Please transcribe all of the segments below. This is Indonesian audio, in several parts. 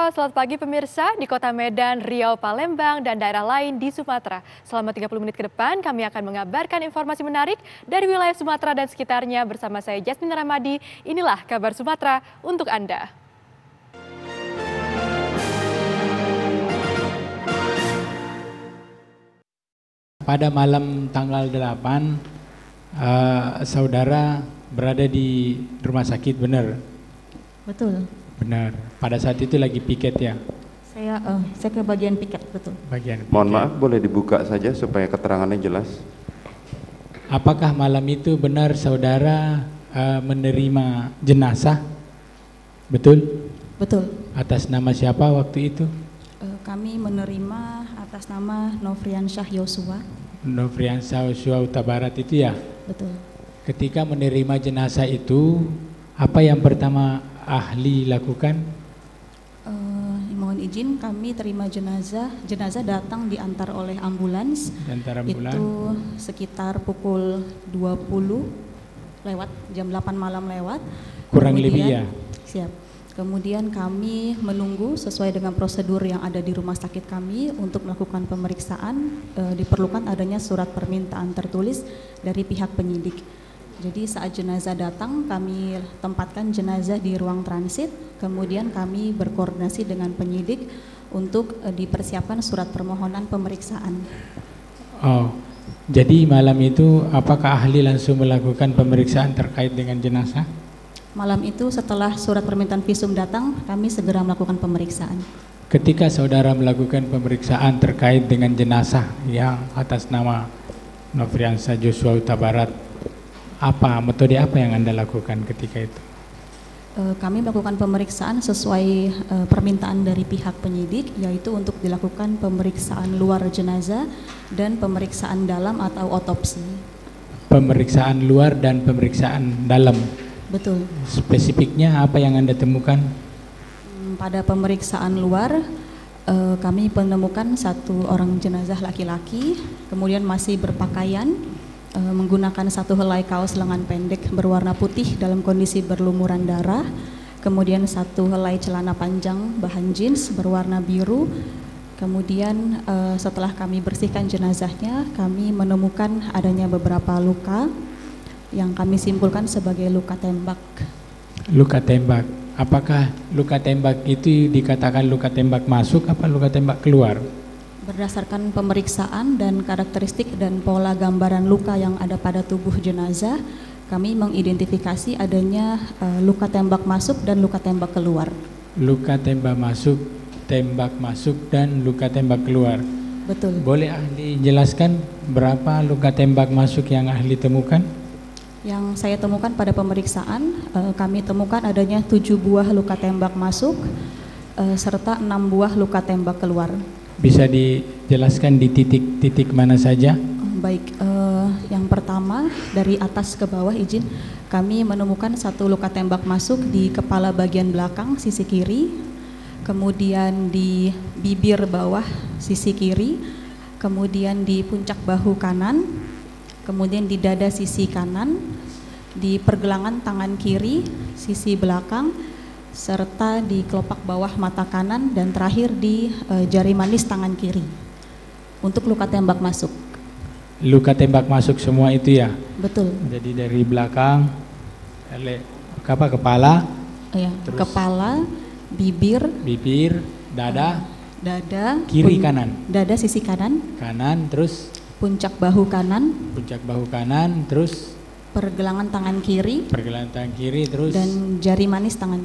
Halo, selamat pagi pemirsa di Kota Medan, Riau, Palembang, dan daerah lain di Sumatera. Selama 30 menit ke depan, kami akan mengabarkan informasi menarik dari wilayah Sumatera dan sekitarnya bersama saya Jasmine Ramadi. Inilah kabar Sumatera untuk Anda. Pada malam tanggal 8, saudara berada di rumah sakit, benar? Betul. Benar. Pada saat itu lagi piket ya? Saya ke bagian piket, betul. Bagian piket. Mohon maaf, boleh dibuka saja supaya keterangannya jelas. Apakah malam itu benar saudara menerima jenazah? Betul? Betul. Atas nama siapa waktu itu? Kami menerima atas nama Nofriansyah Yosua. Nofriansyah Yosua Huta Barat itu ya? Betul. Ketika menerima jenazah itu, apa yang pertama ahli lakukan? Mohon izin, kami terima jenazah datang diantar oleh ambulans. Diantar ambulans. Itu sekitar pukul 20 lewat, jam 8 malam lewat. Kurang lebih ya? Siap. Kemudian kami menunggu sesuai dengan prosedur yang ada di rumah sakit kami untuk melakukan pemeriksaan. Diperlukan adanya surat permintaan tertulis dari pihak penyidik. Jadi saat jenazah datang, kami tempatkan jenazah di ruang transit, kemudian kami berkoordinasi dengan penyidik untuk dipersiapkan surat permohonan pemeriksaan. Oh, jadi malam itu apakah ahli langsung melakukan pemeriksaan terkait dengan jenazah? Malam itu setelah surat permintaan visum datang, kami segera melakukan pemeriksaan. Ketika saudara melakukan pemeriksaan terkait dengan jenazah yang atas nama Nofriansyah Yosua Huta Barat, metode apa yang Anda lakukan ketika itu? Kami melakukan pemeriksaan sesuai permintaan dari pihak penyidik, yaitu untuk dilakukan pemeriksaan luar jenazah dan pemeriksaan dalam atau otopsi. Pemeriksaan luar dan pemeriksaan dalam? Betul. Spesifiknya apa yang Anda temukan? Pada pemeriksaan luar, kami menemukan satu orang jenazah laki-laki, kemudian masih berpakaian, menggunakan satu helai kaos lengan pendek berwarna putih dalam kondisi berlumuran darah, kemudian satu helai celana panjang bahan jeans berwarna biru. Kemudian setelah kami bersihkan jenazahnya, kami menemukan adanya beberapa luka yang kami simpulkan sebagai luka tembak. Luka tembak. Apakah luka tembak itu dikatakan luka tembak masuk apa luka tembak keluar? Berdasarkan pemeriksaan dan karakteristik dan pola gambaran luka yang ada pada tubuh jenazah, kami mengidentifikasi adanya luka tembak masuk dan luka tembak keluar. Luka tembak masuk dan luka tembak keluar. Betul. Boleh ahli jelaskan berapa luka tembak masuk yang ahli temukan? Yang saya temukan pada pemeriksaan, kami temukan adanya 7 buah luka tembak masuk serta 6 buah luka tembak keluar. Bisa dijelaskan di titik-titik mana saja? Baik, yang pertama dari atas ke bawah izin, kami menemukan satu luka tembak masuk di kepala bagian belakang sisi kiri, kemudian di bibir bawah sisi kiri, kemudian di puncak bahu kanan, kemudian di dada sisi kanan, di pergelangan tangan kiri sisi belakang, serta di kelopak bawah mata kanan, dan terakhir di jari manis tangan kiri untuk luka tembak masuk. Luka tembak masuk semua itu ya? Betul. Jadi dari belakang, kepala, ya, kepala, bibir, dada, kiri kanan, dada sisi kanan, terus puncak bahu kanan, terus pergelangan tangan kiri, terus dan jari manis tangan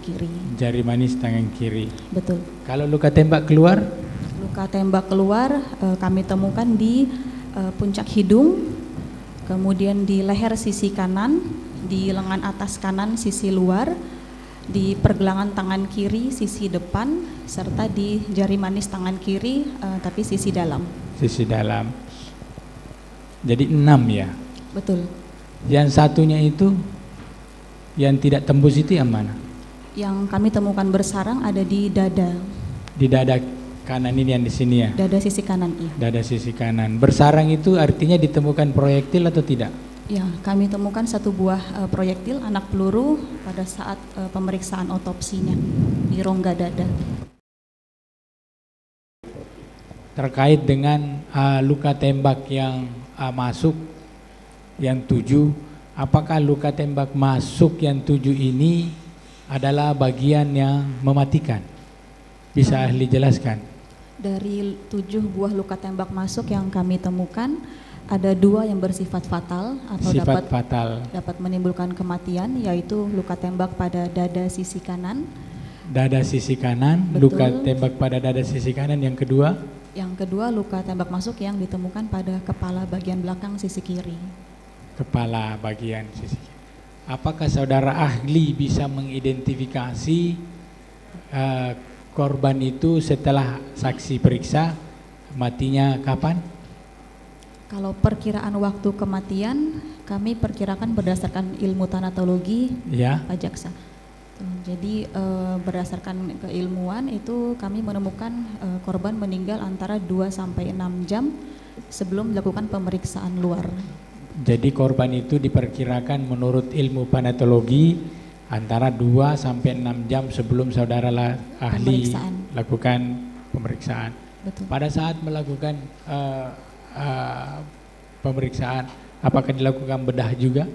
kiri. Betul. Kalau luka tembak keluar? Luka tembak keluar kami temukan di puncak hidung, kemudian di leher sisi kanan, di lengan atas kanan sisi luar, di pergelangan tangan kiri sisi depan, serta di jari manis tangan kiri tapi sisi dalam. Jadi 6 ya? Betul. Yang satunya itu yang tidak tembus itu yang mana? Yang kami temukan bersarang ada di dada. Di dada kanan ini yang di sini ya? Dada sisi kanan, iya. Dada sisi kanan. Bersarang itu artinya ditemukan proyektil atau tidak? Ya, kami temukan satu buah proyektil anak peluru pada saat pemeriksaan otopsinya di rongga dada. terkait dengan luka tembak yang masuk yang 7. Apakah luka tembak masuk yang 7 ini adalah bagian yang mematikan? Bisa ahli jelaskan? Dari 7 buah luka tembak masuk yang kami temukan, ada 2 yang bersifat fatal atau Sifat fatal. dapat menimbulkan kematian, yaitu luka tembak pada dada sisi kanan. Dada sisi kanan, Betul. luka tembak pada dada sisi kanan. Yang kedua, Luka tembak masuk yang ditemukan pada kepala bagian belakang sisi kiri. kepala bagian sisi. Apakah saudara ahli bisa mengidentifikasi korban itu setelah saksi periksa matinya kapan? Kalau perkiraan waktu kematian, kami perkirakan berdasarkan ilmu tanatologi Ya, Pak Jaksa. Jadi berdasarkan keilmuan itu kami menemukan korban meninggal antara 2 sampai 6 jam sebelum dilakukan pemeriksaan luar. jadi korban itu diperkirakan menurut ilmu panatologi antara 2 sampai 6 jam sebelum saudara ahli Pemeriksaan. lakukan pemeriksaan. Betul. Pada saat melakukan pemeriksaan, apakah dilakukan bedah juga?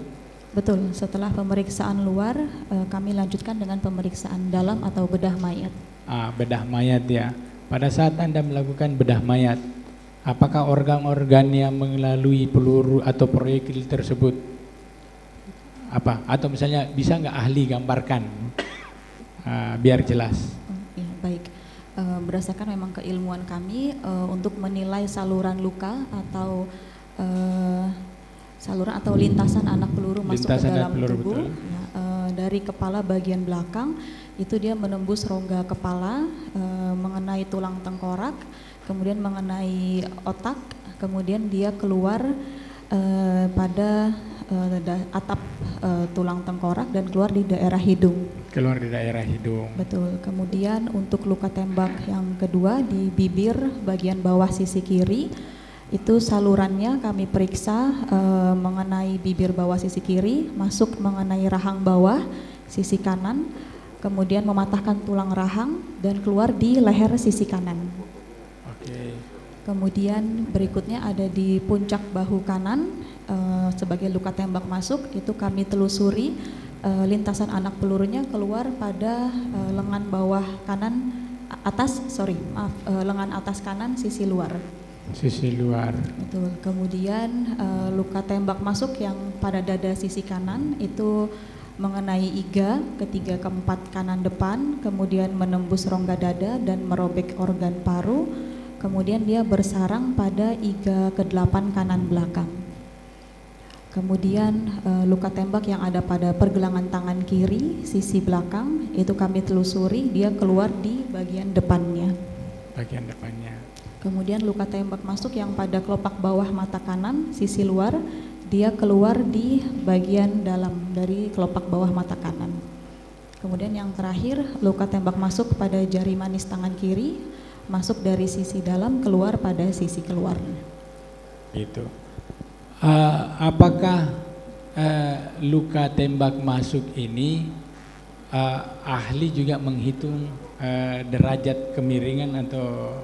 Betul, setelah pemeriksaan luar kami lanjutkan dengan pemeriksaan dalam atau bedah mayat. Bedah mayat ya. Pada saat Anda melakukan bedah mayat, apakah organ-organ yang melalui peluru atau proyektil tersebut apa? Atau misalnya bisa nggak ahli gambarkan biar jelas? Ya, baik. Berdasarkan memang keilmuan kami untuk menilai saluran luka atau lintasan anak peluru masuk ke Lintasan dalam anak peluru, tubuh, betul. ya, dari kepala bagian belakang itu dia menembus rongga kepala, mengenai tulang tengkorak, kemudian mengenai otak, kemudian dia keluar pada atap tulang tengkorak dan keluar di daerah hidung. Keluar di daerah hidung. Betul. Kemudian untuk luka tembak yang kedua di bibir bagian bawah sisi kiri, itu salurannya kami periksa mengenai bibir bawah sisi kiri, masuk mengenai rahang bawah sisi kanan, kemudian mematahkan tulang rahang dan keluar di leher sisi kanan. Oke. Kemudian berikutnya ada di puncak bahu kanan sebagai luka tembak masuk, itu kami telusuri lintasan anak pelurunya keluar pada lengan bawah kanan lengan atas kanan sisi luar. Sisi luar. Betul. Kemudian luka tembak masuk yang pada dada sisi kanan itu mengenai iga ketiga keempat kanan depan, kemudian menembus rongga dada dan merobek organ paru, kemudian dia bersarang pada iga ke-8 kanan belakang. Kemudian luka tembak yang ada pada pergelangan tangan kiri sisi belakang itu kami telusuri, dia keluar di bagian depannya. Bagian depannya. Kemudian luka tembak masuk yang pada kelopak bawah mata kanan sisi luar, dia keluar di bagian dalam dari kelopak bawah mata kanan. Kemudian yang terakhir luka tembak masuk pada jari manis tangan kiri, masuk dari sisi dalam keluar pada sisi keluar. Itu. Apakah luka tembak masuk ini ahli juga menghitung derajat kemiringan atau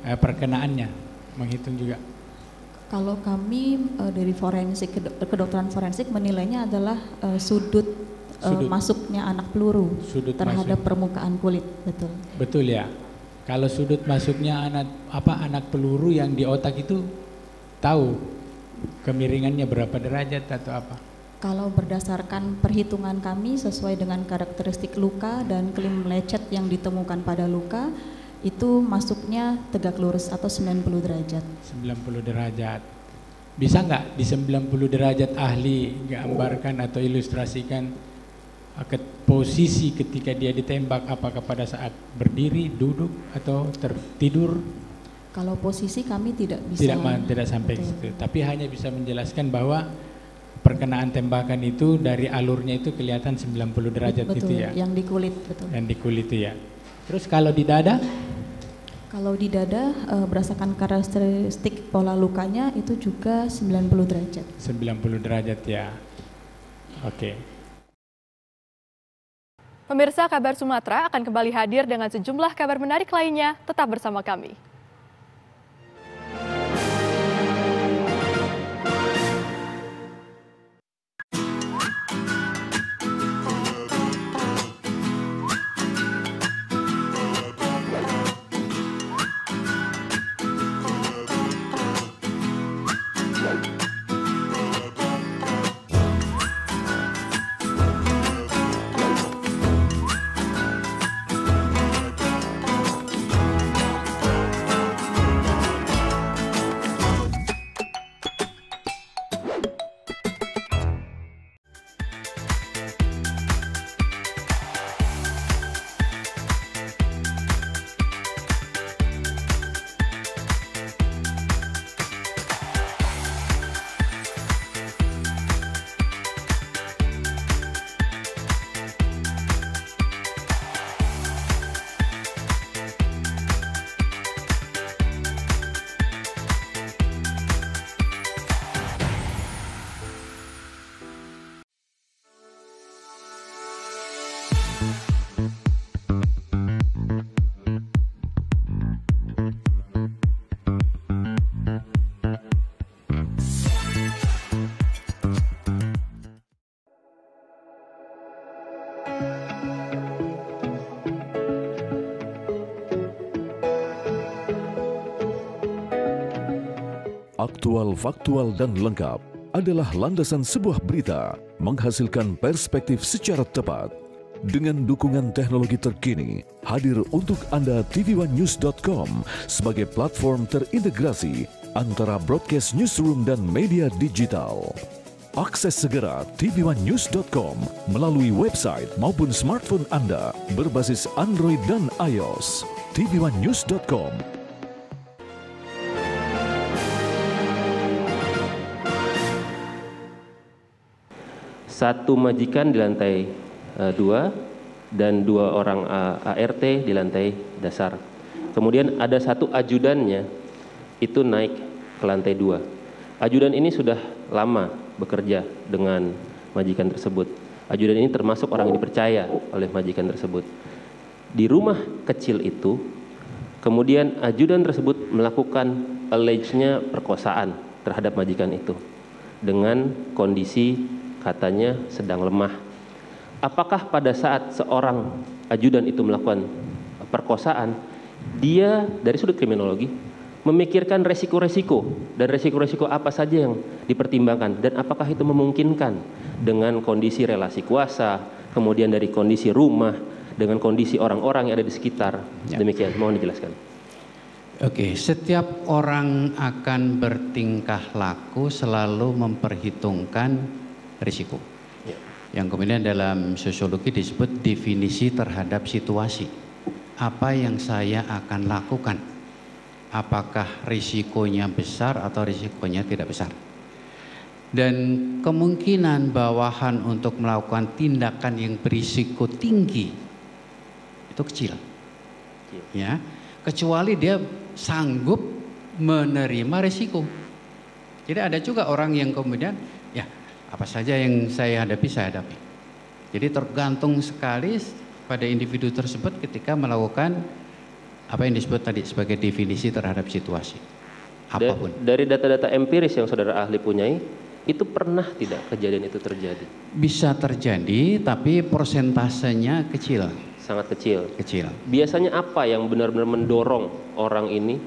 perkenaannya, menghitung juga? Kalau kami dari kedokteran forensik menilainya adalah sudut masuknya anak peluru Sudut terhadap masuk. permukaan kulit, betul. Betul ya. Kalau sudut masuknya anak peluru yang di otak itu tahu kemiringannya berapa derajat atau apa? Kalau berdasarkan perhitungan kami sesuai dengan karakteristik luka dan klim lecet yang ditemukan pada luka, itu masuknya tegak lurus atau 90 derajat. 90 derajat. Bisa nggak di 90 derajat ahli gambarkan atau ilustrasikan posisi ketika dia ditembak, apakah pada saat berdiri, duduk atau tertidur? Kalau posisi kami tidak bisa. Tidak sampai ke betul. situ, tapi hanya bisa menjelaskan bahwa perkenaan tembakan itu dari alurnya itu kelihatan 90 derajat. Betul, itu ya. yang di kulit, betul. Yang di kulit itu ya. Terus kalau di dada? Kalau di dada berdasarkan karakteristik pola lukanya itu juga 90 derajat. 90 derajat ya. Oke. Pemirsa, Kabar Sumatera akan kembali hadir dengan sejumlah kabar menarik lainnya. Tetap bersama kami. Aktual, faktual, dan lengkap adalah landasan sebuah berita menghasilkan perspektif secara tepat. Dengan dukungan teknologi terkini, hadir untuk Anda tvOneNews.com sebagai platform terintegrasi antara broadcast newsroom dan media digital. Akses segera tvOneNews.com melalui website maupun smartphone Anda berbasis Android dan iOS. tvOneNews.com. Satu majikan di lantai 2 dan 2 orang ART di lantai dasar. Kemudian ada satu ajudannya itu naik ke lantai 2. Ajudan ini sudah lama bekerja dengan majikan tersebut. Ajudan ini termasuk orang yang dipercaya oleh majikan tersebut. Di rumah kecil itu, kemudian ajudan tersebut melakukan alleged-nya perkosaan terhadap majikan itu dengan kondisi katanya sedang lemah. Apakah pada saat seorang ajudan itu melakukan perkosaan, dia dari sudut kriminologi memikirkan resiko-resiko dan resiko-resiko apa saja yang dipertimbangkan dan apakah itu memungkinkan dengan kondisi relasi kuasa, kemudian dari kondisi rumah, dengan kondisi orang-orang yang ada di sekitar. Ya. Demikian, mohon dijelaskan. Oke, setiap orang akan bertingkah laku selalu memperhitungkan risiko. Ya. Yang kemudian dalam sosiologi disebut definisi terhadap situasi. Apa yang saya akan lakukan? Apakah risikonya besar atau risikonya tidak besar? Dan kemungkinan bawahan untuk melakukan tindakan yang berisiko tinggi itu kecil. Ya, kecuali dia sanggup menerima risiko. Jadi ada juga orang yang kemudian apa saja yang saya hadapi, saya hadapi. Jadi tergantung sekali pada individu tersebut ketika melakukan apa yang disebut tadi sebagai definisi terhadap situasi. Apapun. Dari data-data empiris yang saudara ahli punyai, itu pernah tidak kejadian itu terjadi? Bisa terjadi, tapi persentasenya kecil. Sangat kecil? Kecil. Biasanya apa yang benar-benar mendorong orang ini,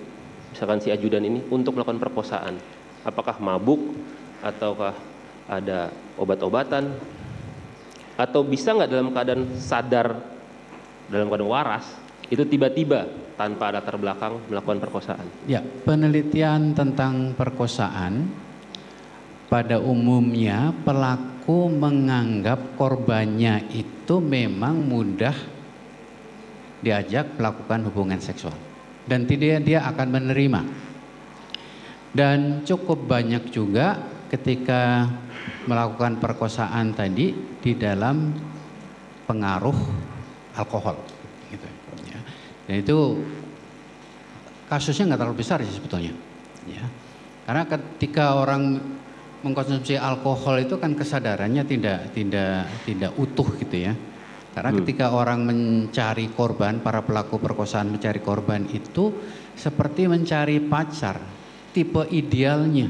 misalkan si ajudan ini, untuk melakukan perkosaan? Apakah mabuk, ataukah ada obat-obatan, atau bisa nggak dalam keadaan sadar, dalam keadaan waras, itu tiba-tiba tanpa latar belakang melakukan perkosaan? Ya, penelitian tentang perkosaan pada umumnya pelaku menganggap korbannya itu memang mudah diajak melakukan hubungan seksual dan tidak dia akan menerima. Dan cukup banyak juga ketika melakukan perkosaan tadi di dalam pengaruh alkohol, gitu ya. Dan itu kasusnya nggak terlalu besar sih sebetulnya, ya. Karena ketika orang mengkonsumsi alkohol itu kan kesadarannya tidak utuh gitu ya. Karena ketika orang mencari korban, para pelaku perkosaan mencari korban itu seperti mencari pacar, tipe idealnya.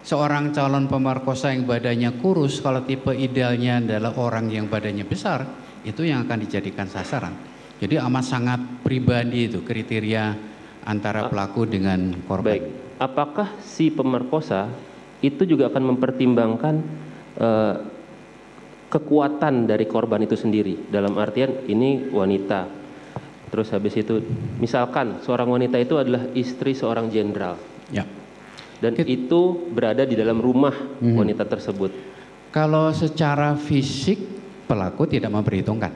Seorang calon pemerkosa yang badannya kurus, kalau tipe idealnya adalah orang yang badannya besar, itu yang akan dijadikan sasaran. Jadi amat sangat pribadi itu kriteria antara pelaku dengan korban. Baik, apakah si pemerkosa itu juga akan mempertimbangkan kekuatan dari korban itu sendiri? Dalam artian ini wanita, terus habis itu misalkan seorang wanita itu adalah istri seorang jenderal. Ya. Dan itu berada di dalam rumah wanita tersebut. Kalau secara fisik pelaku tidak memperhitungkan,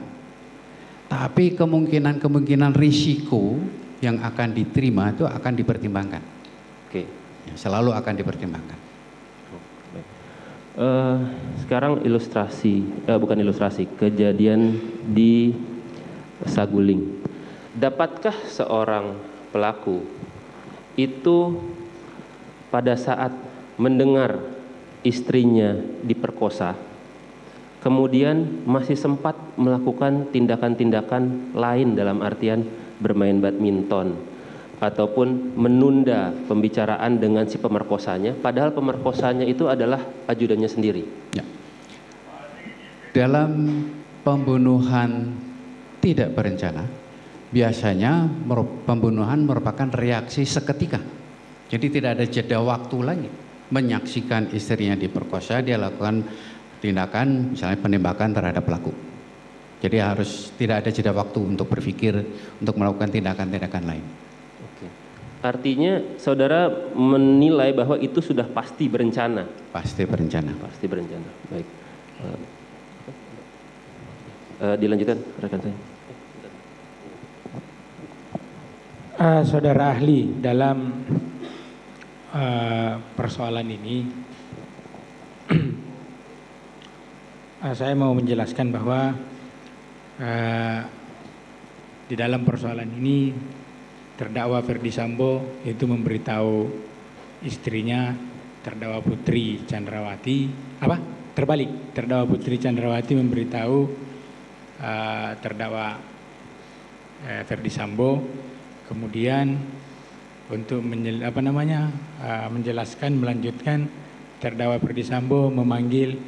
tapi kemungkinan risiko yang akan diterima itu akan dipertimbangkan. Oke. Ya, selalu akan dipertimbangkan. Sekarang bukan ilustrasi, kejadian di Saguling. Dapatkah seorang pelaku itu pada saat mendengar istrinya diperkosa, kemudian masih sempat melakukan tindakan-tindakan lain dalam artian bermain badminton ataupun menunda pembicaraan dengan si pemerkosanya, padahal pemerkosanya itu adalah ajudannya sendiri? Ya. Dalam pembunuhan tidak berencana, biasanya pembunuhan merupakan reaksi seketika. Jadi tidak ada jeda waktu lagi. Menyaksikan istrinya diperkosa, dia lakukan tindakan misalnya penembakan terhadap pelaku. Jadi harus tidak ada jeda waktu untuk berpikir, untuk melakukan tindakan-tindakan lain. Oke. Artinya saudara menilai bahwa itu sudah pasti berencana? Pasti berencana. Pasti berencana, baik. Dilanjutkan rekan saya. Saudara ahli, dalam persoalan ini saya mau menjelaskan bahwa di dalam persoalan ini terdakwa Ferdi Sambo itu memberitahu istrinya terdakwa Putri Chandrawati, terdakwa Putri Chandrawati memberitahu terdakwa Ferdi Sambo, kemudian untuk menjelaskan, melanjutkan, terdakwa Ferdi Sambo memanggil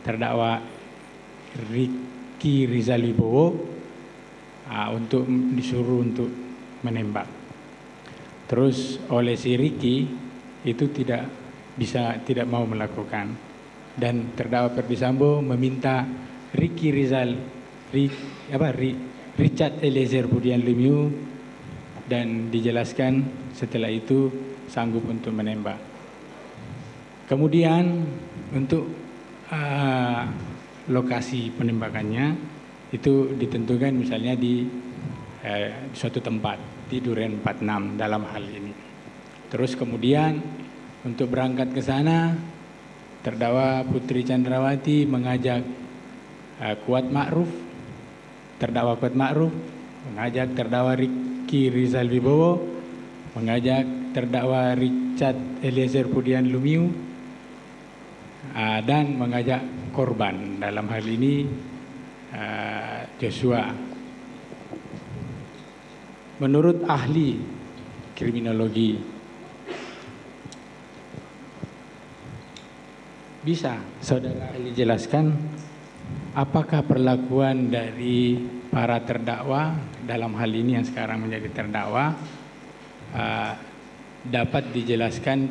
terdakwa Ricky Rizal Wibowo untuk disuruh untuk menembak. Terus oleh si Ricky itu tidak mau melakukan, dan terdakwa Ferdi Sambo meminta Richard Eliezer Budian Lumiu, dan dijelaskan setelah itu sanggup untuk menembak. Kemudian untuk lokasi penembakannya itu ditentukan misalnya di suatu tempat di Duren 46 dalam hal ini. Terus kemudian untuk berangkat ke sana, terdakwa Putri Chandrawati mengajak terdakwa Kuat Ma'ruf mengajak terdakwa Ricky Rizal Wibowo, mengajak terdakwa Richard Eliezer Budian Lumiu, dan mengajak korban dalam hal ini Joshua. Menurut ahli kriminologi, bisa saudara ahli jelaskan apakah perlakuan dari para terdakwa dalam hal ini yang sekarang menjadi terdakwa dapat dijelaskan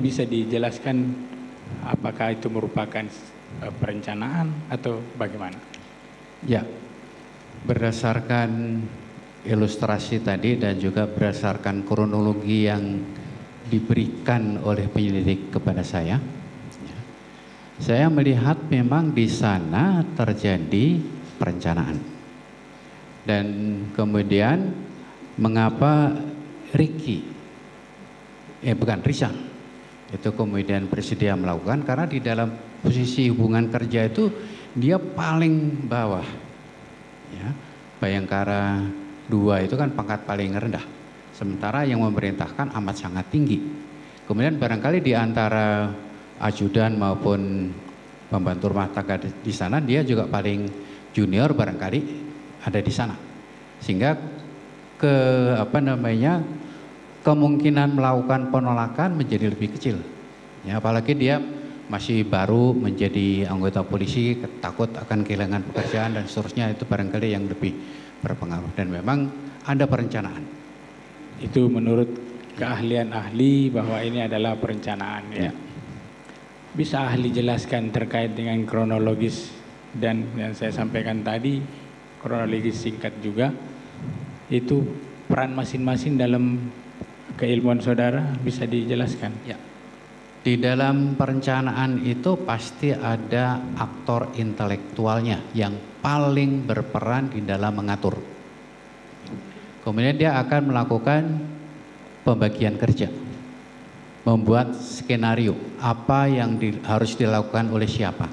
bisa dijelaskan apakah itu merupakan perencanaan atau bagaimana? Ya, berdasarkan ilustrasi tadi dan juga berdasarkan kronologi yang diberikan oleh penyelidik kepada saya melihat memang di sana terjadi perencanaan. Dan kemudian mengapa Rizal itu kemudian bersedia melakukan, karena di dalam posisi hubungan kerja itu dia paling bawah. Ya, Bayangkara 2 itu kan pangkat paling rendah, sementara yang memerintahkan amat sangat tinggi. Kemudian barangkali di antara ajudan maupun pembantu rumah tangga di sana, dia juga paling junior barangkali ada di sana. Sehingga kemungkinan melakukan penolakan menjadi lebih kecil. Ya, apalagi dia masih baru menjadi anggota polisi, takut akan kehilangan pekerjaan dan seterusnya, itu barangkali yang lebih berpengaruh. Dan memang ada perencanaan. Itu menurut keahlian ahli bahwa ini adalah perencanaan ya. Bisa ahli jelaskan terkait dengan kronologis dan yang saya sampaikan tadi, kronologis singkat juga, itu peran masing-masing dalam keilmuan saudara bisa dijelaskan? Ya. Di dalam perencanaan itu pasti ada aktor intelektualnya yang paling berperan di dalam mengatur. Kemudian dia akan melakukan pembagian kerja, membuat skenario apa yang harus dilakukan oleh siapa.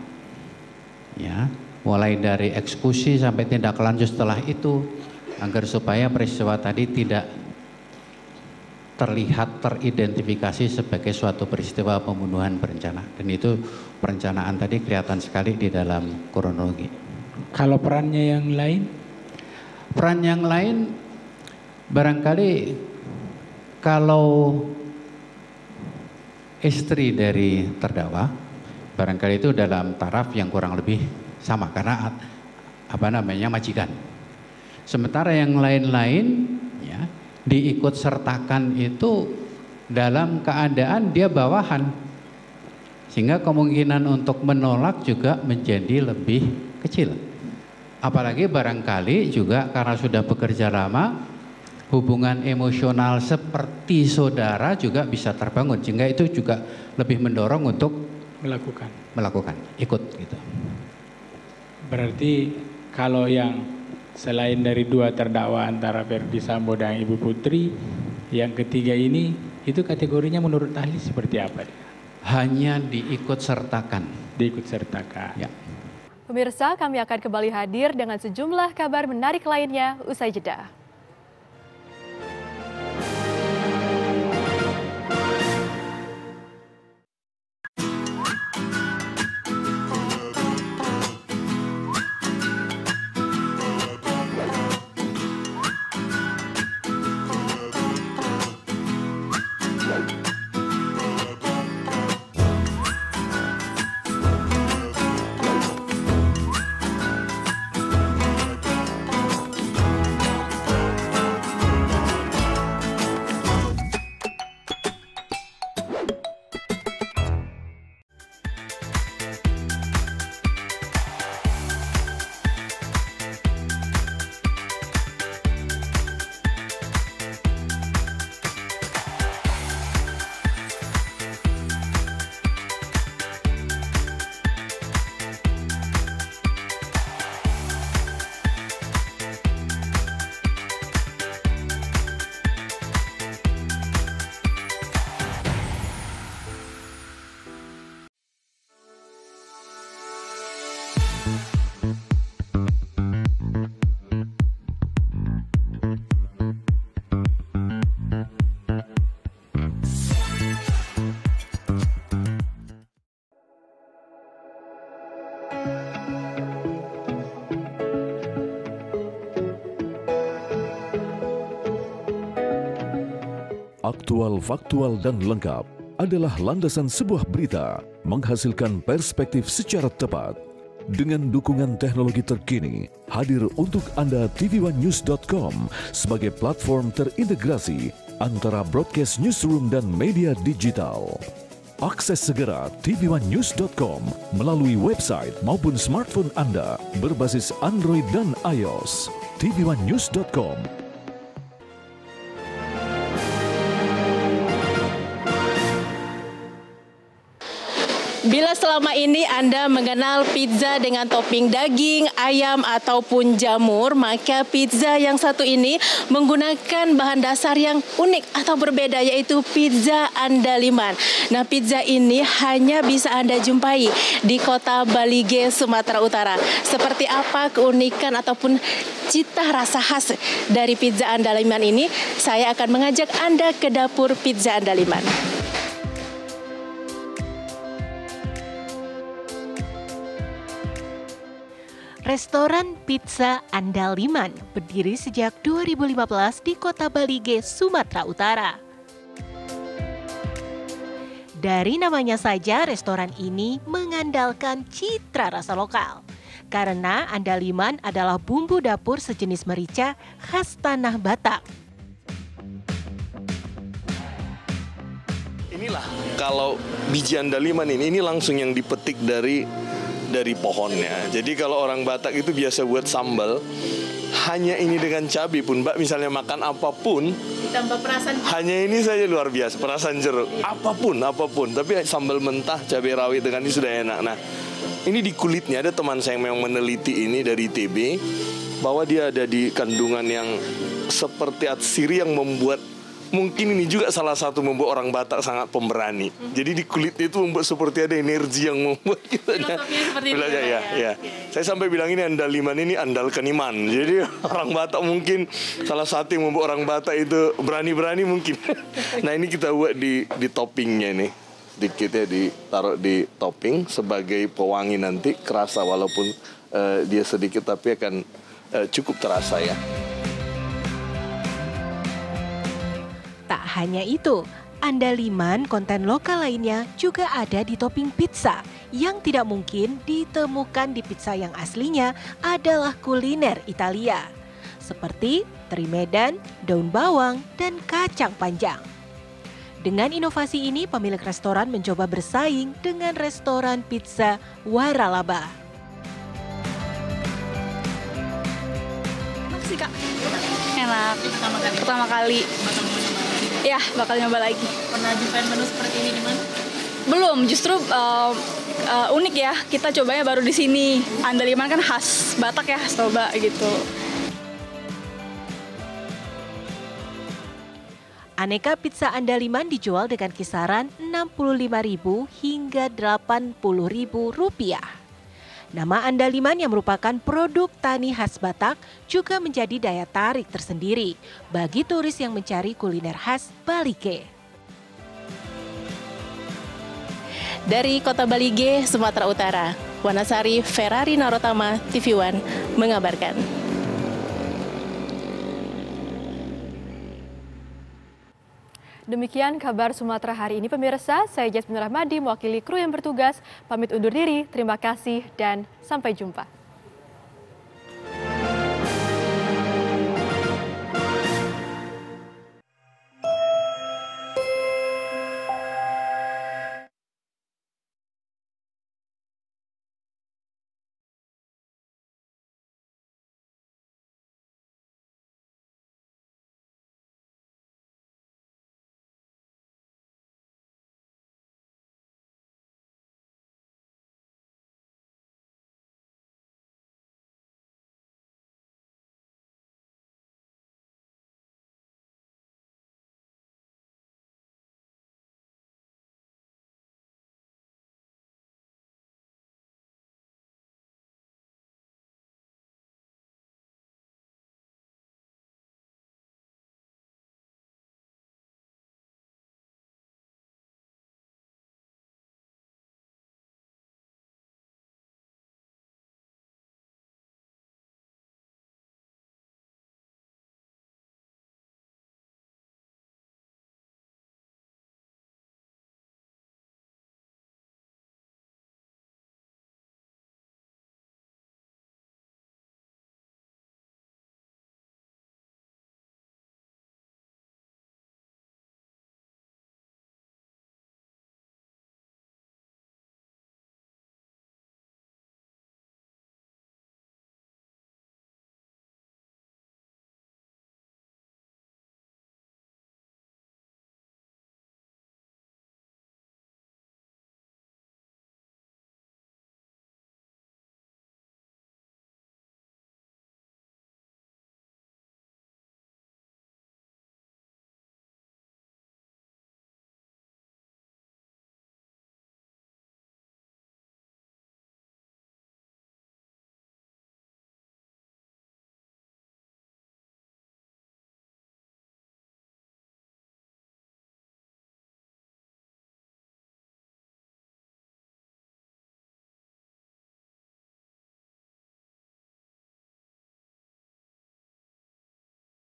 Ya, mulai dari eksekusi sampai tindak lanjut setelah itu, agar supaya peristiwa tadi tidak terlihat teridentifikasi sebagai suatu peristiwa pembunuhan berencana. Dan itu perencanaan tadi kelihatan sekali di dalam kronologi. Kalau perannya yang lain? Peran yang lain barangkali kalau istri dari terdakwa, barangkali itu dalam taraf yang kurang lebih sama karena majikan. Sementara yang lain-lain ya diikut sertakan itu dalam keadaan dia bawahan, sehingga kemungkinan untuk menolak juga menjadi lebih kecil. Apalagi barangkali juga karena sudah bekerja lama, hubungan emosional seperti saudara juga bisa terbangun, sehingga itu juga lebih mendorong untuk melakukan ikut gitu. Berarti kalau yang selain dari dua terdakwa antara Verdi Sambo dan Ibu Putri, yang ketiga ini itu kategorinya menurut ahli seperti apa? Hanya diikut sertakan. Diikut sertakan. Ya. Pemirsa, kami akan kembali hadir dengan sejumlah kabar menarik lainnya usai jeda. Aktual, faktual, dan lengkap adalah landasan sebuah berita menghasilkan perspektif secara tepat. Dengan dukungan teknologi terkini, hadir untuk Anda tvOneNews.com sebagai platform terintegrasi antara broadcast newsroom dan media digital. Akses segera tvOneNews.com melalui website maupun smartphone Anda berbasis Android dan iOS. tvOneNews.com. Bila selama ini Anda mengenal pizza dengan topping daging, ayam, ataupun jamur, maka pizza yang satu ini menggunakan bahan dasar yang unik atau berbeda, yaitu pizza andaliman. Nah, pizza ini hanya bisa Anda jumpai di kota Balige, Sumatera Utara. Seperti apa keunikan ataupun cita rasa khas dari pizza andaliman ini? Saya akan mengajak Anda ke dapur pizza andaliman. Restoran Pizza Andaliman berdiri sejak 2015 di Kota Balige, Sumatera Utara. Dari namanya saja, restoran ini mengandalkan citra rasa lokal. Karena andaliman adalah bumbu dapur sejenis merica khas tanah Batak. Inilah kalau biji andaliman ini langsung yang dipetik dari pohonnya. Jadi kalau orang Batak itu biasa buat sambal, hanya ini dengan cabai pun, Mbak misalnya makan apapun, Ditambah perasan. hanya ini saja luar biasa, perasan jeruk, apapun. Tapi sambal mentah, cabai rawit dengan ini sudah enak. Nah, ini di kulitnya ada teman saya yang memang meneliti ini dari TB, bahwa dia ada di kandungan yang seperti atsiri yang membuat, mungkin ini juga salah satu membuat orang Batak sangat pemberani. Jadi di kulitnya itu membuat seperti ada energi yang membuat kita seperti itu ya. Saya sampai bilang ini andaliman ini andalkan iman. Jadi orang Batak mungkin salah satu yang membuat orang Batak itu berani-berani mungkin. Nah ini kita buat di toppingnya nih. Dikit ya ditaruh di topping sebagai pewangi, nanti kerasa walaupun dia sedikit tapi akan cukup terasa ya. Tak hanya itu, andaliman konten lokal lainnya juga ada di topping pizza yang tidak mungkin ditemukan di pizza yang aslinya adalah kuliner Italia. Seperti teri Medan, daun bawang, dan kacang panjang. Dengan inovasi ini, pemilik restoran mencoba bersaing dengan restoran pizza Waralaba. Makasih Kak. Enak. Pertama kali. Ya, bakal nyoba lagi. Pernah nyobain menu seperti ini di mana? Belum, justru unik ya. Kita cobanya baru di sini. Andaliman kan khas Batak ya, coba gitu. Aneka pizza andaliman dijual dengan kisaran Rp65.000 hingga Rp80.000. Nama andaliman yang merupakan produk tani khas Batak juga menjadi daya tarik tersendiri bagi turis yang mencari kuliner khas Balige. Dari Kota Balige, Sumatera Utara, Wanasari Ferrari Narotama, TV One mengabarkan. Demikian kabar Sumatera hari ini pemirsa, saya Jasmine Rahmadi mewakili kru yang bertugas, pamit undur diri, terima kasih dan sampai jumpa.